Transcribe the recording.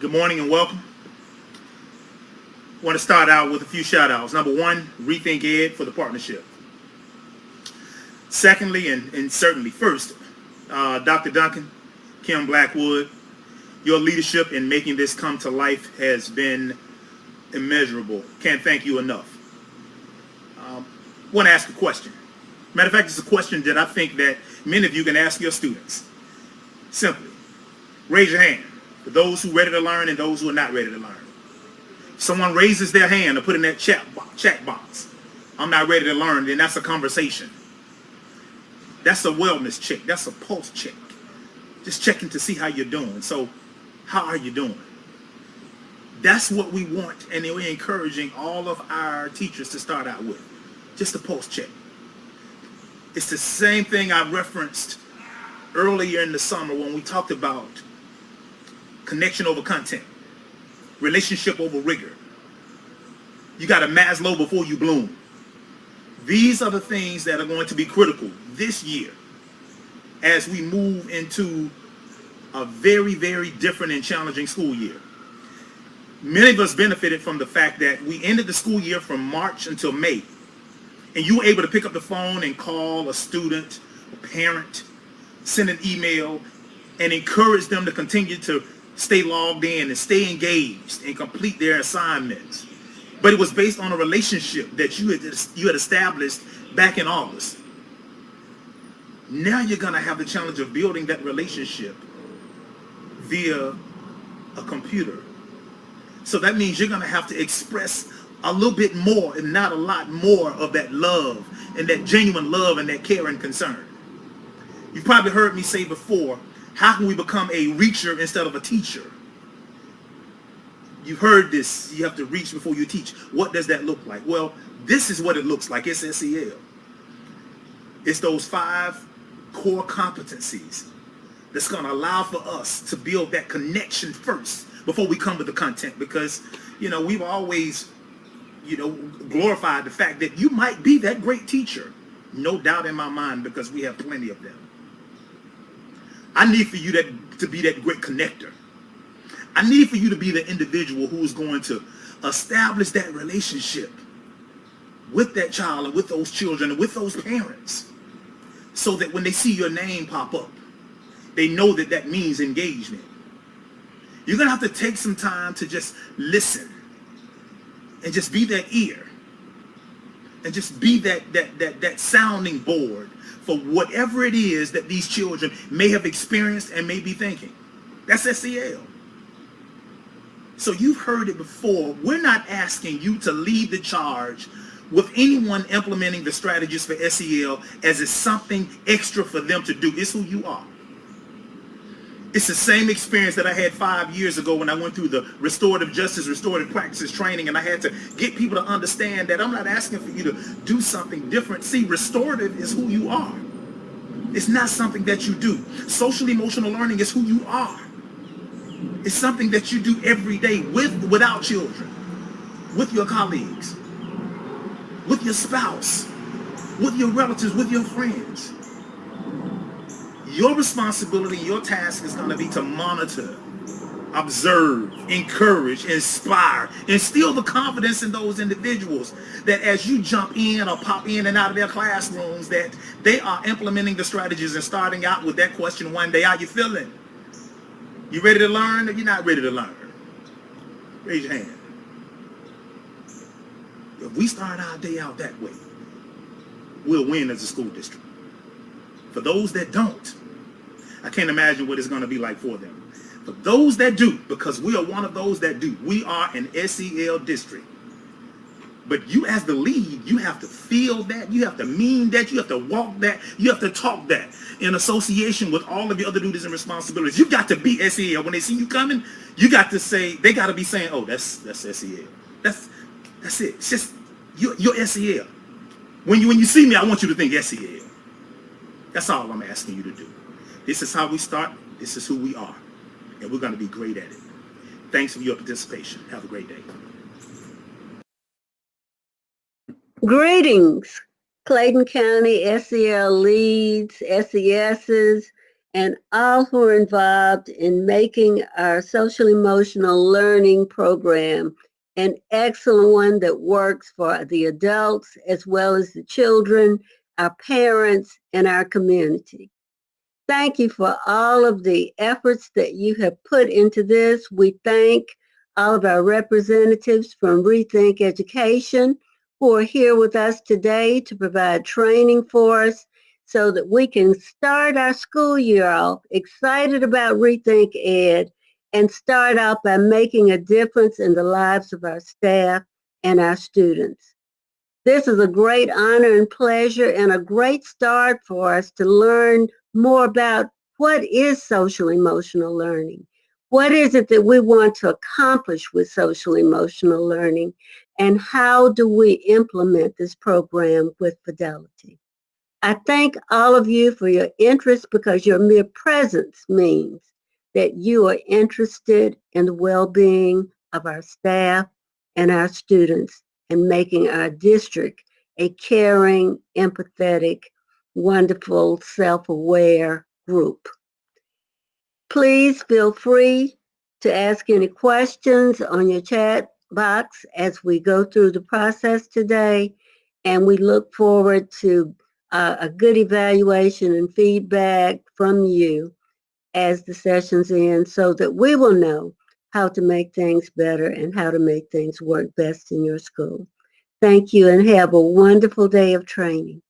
Good morning and welcome. I want to start out with a few shout outs. Number one, Rethink Ed for the partnership. Secondly, and certainly first, Dr. Duncan, Kim Blackwood, your leadership in making this come to life has been immeasurable. Can't thank you enough. Want to ask a question. Matter of fact, it's a question that I think that many of you can ask your students. Simply, raise your hand for those who are ready to learn and those who are not ready to learn. If someone raises their hand or put in that chat box, I'm not ready to learn, then that's a conversation. That's a wellness check. That's a pulse check. Just checking to see how you're doing. So, how are you doing? That's what we want, and we're encouraging all of our teachers to start out with. Just a pulse check. It's the same thing I referenced earlier in the summer when we talked about connection over content, relationship over rigor. You got a Maslow before you bloom. These are the things that are going to be critical this year as we move into a very, very different and challenging school year. Many of us benefited from the fact that we ended the school year from March until May, and you were able to pick up the phone and call a student, a parent, send an email, and encourage them to continue to stay logged in and stay engaged and complete their assignments. But it was based on a relationship that you had established back in August. Now you're going to have the challenge of building that relationship via a computer. So that means you're going to have to express a little bit more, and not a lot more, of that love and that genuine love and that care and concern. You've probably heard me say before, how can we become a reacher instead of a teacher? You've heard this, you have to reach before you teach. What does that look like? Well, this is what it looks like. It's SEL. It's those 5 core competencies that's going to allow for us to build that connection first before we come with the content. Because, we've always, glorified the fact that you might be that great teacher. No doubt in my mind, because we have plenty of them. I need for you to be that great connector. I need for you to be the individual who is going to establish that relationship with that child and with those children and with those parents, so that when they see your name pop up, they know that that means engagement. You're going to have to take some time to just listen and just be that ear and just be that sounding board for whatever it is that these children may have experienced and may be thinking. That's SEL. So you've heard it before. We're not asking you to lead the charge with anyone implementing the strategies for SEL as it's something extra for them to do. It's who you are. It's the same experience that I had 5 years ago when I went through the restorative justice, restorative practices training, and I had to get people to understand that I'm not asking for you to do something different. See, restorative is who you are. It's not something that you do. Social emotional learning is who you are. It's something that you do every day without children, with your colleagues, with your spouse, with your relatives, with your friends. Your responsibility, your task is going to be to monitor, observe, encourage, inspire, instill the confidence in those individuals that as you jump in or pop in and out of their classrooms, that they are implementing the strategies and starting out with that question one day: how you feeling? You ready to learn or you're not ready to learn? Raise your hand. If we start our day out that way, we'll win as a school district. For those that don't, I can't imagine what it's going to be like for them. For those that do, because we are one of those that do, we are an SEL district. But you as the lead, you have to feel that, you have to mean that, you have to walk that, you have to talk that in association with all of your other duties and responsibilities. You got to be SEL. When they see you coming, you got to say, they got to be saying, oh, that's SEL. That's it. It's just, you're SEL. When you see me, I want you to think SEL. That's all I'm asking you to do. This is how we start. This is who we are. And we're going to be great at it. Thanks for your participation. Have a great day. Greetings, Clayton County SEL leads, SESs, and all who are involved in making our social emotional learning program an excellent one that works for the adults as well as the children, our parents, and our community. Thank you for all of the efforts that you have put into this. We thank all of our representatives from Rethink Education who are here with us today to provide training for us so that we can start our school year off excited about Rethink Ed and start out by making a difference in the lives of our staff and our students. This is a great honor and pleasure and a great start for us to learn more about what is social emotional learning. What is it that we want to accomplish with social emotional learning, and how do we implement this program with fidelity? I thank all of you for your interest because your mere presence means that you are interested in the well-being of our staff and our students and making our district a caring, empathetic, wonderful, self-aware group. Please feel free to ask any questions on your chat box as we go through the process today, and we look forward to a good evaluation and feedback from you as the sessions end so that we will know how to make things better and how to make things work best in your school. Thank you and have a wonderful day of training.